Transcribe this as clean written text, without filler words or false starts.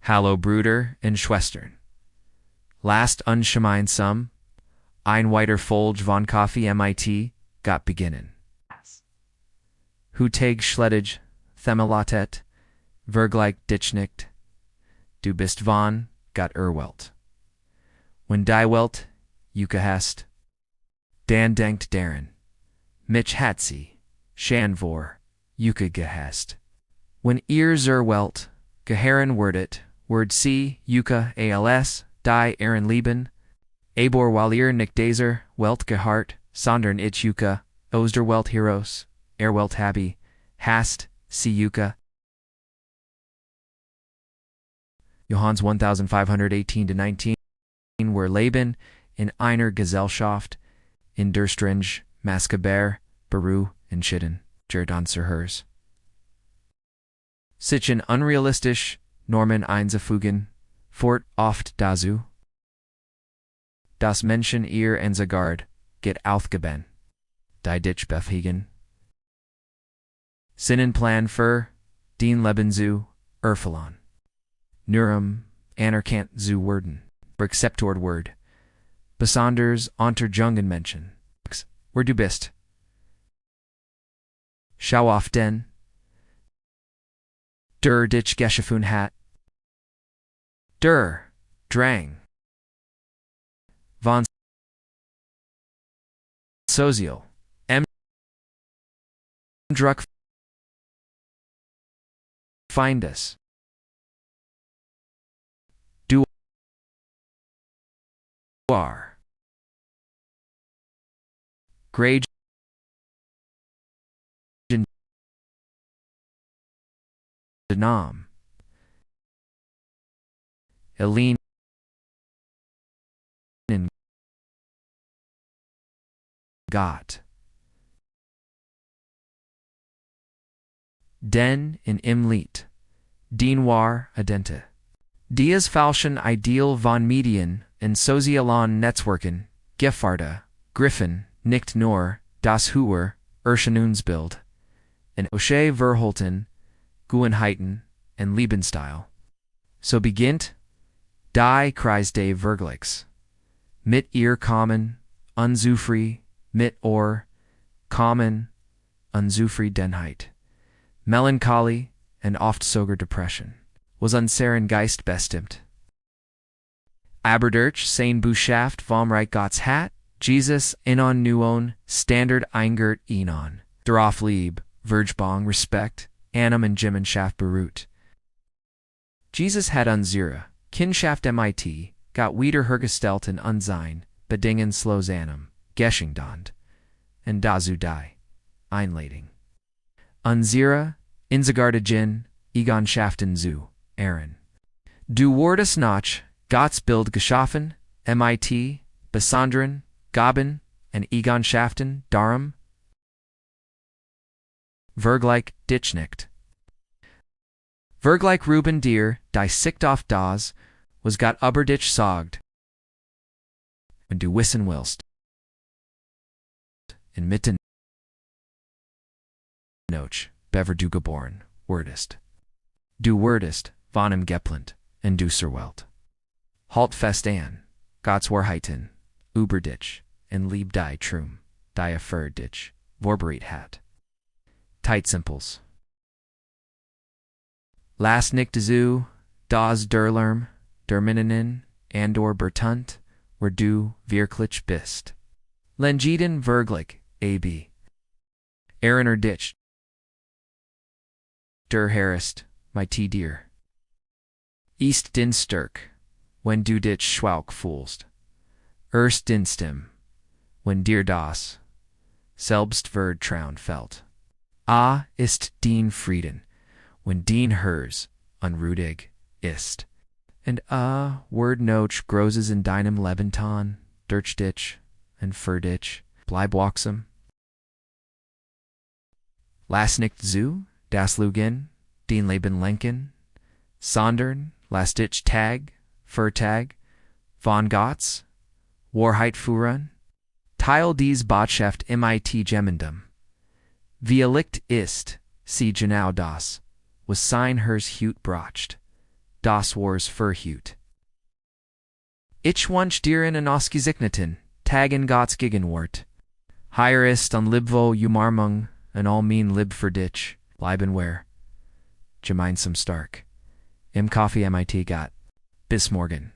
Hallo Bruder and Schwestern. Last ungemein some, ein weiter Folge von Kaffee mit, got beginnen. Hu tag schleddig, themelatet, vergleich dich nicht, du bist von, got Welt. When die Welt, Yuka hast, Dan denkt daran, mich hat sie, Shan vor, Yuka gehast. When ihr Welt, geheren wordet, word sie, Yuka als, die Aaron Leben, Abor while ihr nicht daser, Welt gehart, sondern ich Yuka, Oster Welt Heroes, Welt habi, hast, sie Yuka. Johannes 1518-19, where Laban, in einer Gesellschaft, in der Stringe, Maskaber, Beru, and Schitten, Jerdon hers. Sichen unrealistisch, Norman einzufügen, fort oft dazu. Das Menschen ihr Enzagard, get aufgeben, die dich befhiegen. Sinnenplan für, den Leben zu, Erfalon. Nurum, anerkannt zu werden, acceptord word. Besonders unter jungen Menschen, where du bist. Schau auf den, der dich geschaffen hat. Der, drang. Von Sozial, Druck find us. Du are. Grade Nam. Eline in Got. Den in Imliet. Dienwar Adente. Dias falschen Ideal von Medien in Sozialen Netzwerken, Gefarda, Griffin, nicht nur, das Höher, Erscheinungsbild, in O'Shea Verholten, Gewohnheiten, and Lebensstil. So beginnt, die Kreis des Vergleichs. Mit ihr kommen, unzufrieden, mit kommen, Unzufriedenheit. Melancholy, and oft sogar Depression, was unseren Geist bestimmt. Aber durch sein Botschaft vom Reich Gottes hat, Jesus in on nuon, Standard eingert enon, darauf lieb, Vergebung, Respekt, Annam und Gemeinschaft beruht. Jesus hat unsere Kindschaft mit, got wieder hergestellt in unsein, Bedingen slows Annam, Geschingdand, und dazu die, Einlading. Unsere, Insegardigen, Egonschaften zu, Aaron. Du wurdest nach, Gottes Bild geschaffen, mit, besonderen, Gaben, und Egonschaften, darum, Vergleich dich nicht. Vergleich Ruben dir, die Sicht auf das, was Gott über dich sagt, wenn du wissen willst. Inmitten noch, bever du geboren, wurdest. Du wurdest, von ihm geplant, und du Welt. Halt fest an, Gottes Wahrheiten, über dich, und lieb die Trum, die für dich, vorbereitet hat. Tight Simples. Last nicht zu, das derlerm, dermininen, andor bertunt, where du wirklich bist. Lengiden Vergleich, ab. Aaron dich. Der Herrest, my dear. East din Stirk, when du dich schwauch fühlst. Erst din Stim, when dir das, selbst wird traun fällt. Ist den Frieden, when den hers, unruhig, ist. And word noch großes in deinem Lebenton, durch dich, and für dich, bleibwachsam. Lass nicht zu, das Lügen, den Leben lenken, sondern lass dich Tag, für Tag, von Gottes, Wahrheit führen, teil dies Botschaft mit Gemendum. Wie licht ist, sie genau das, was sein hers Hut bracht, das wars verhut. Ich wunsch dir einen ausgezeichneten Tag in Gottes Gegenwart. Hier ist an Libvo Umarmung an all mean lib für dich, bleiben wer. Gemeinsam stark. Im Coffee MIT got. Bis morgen.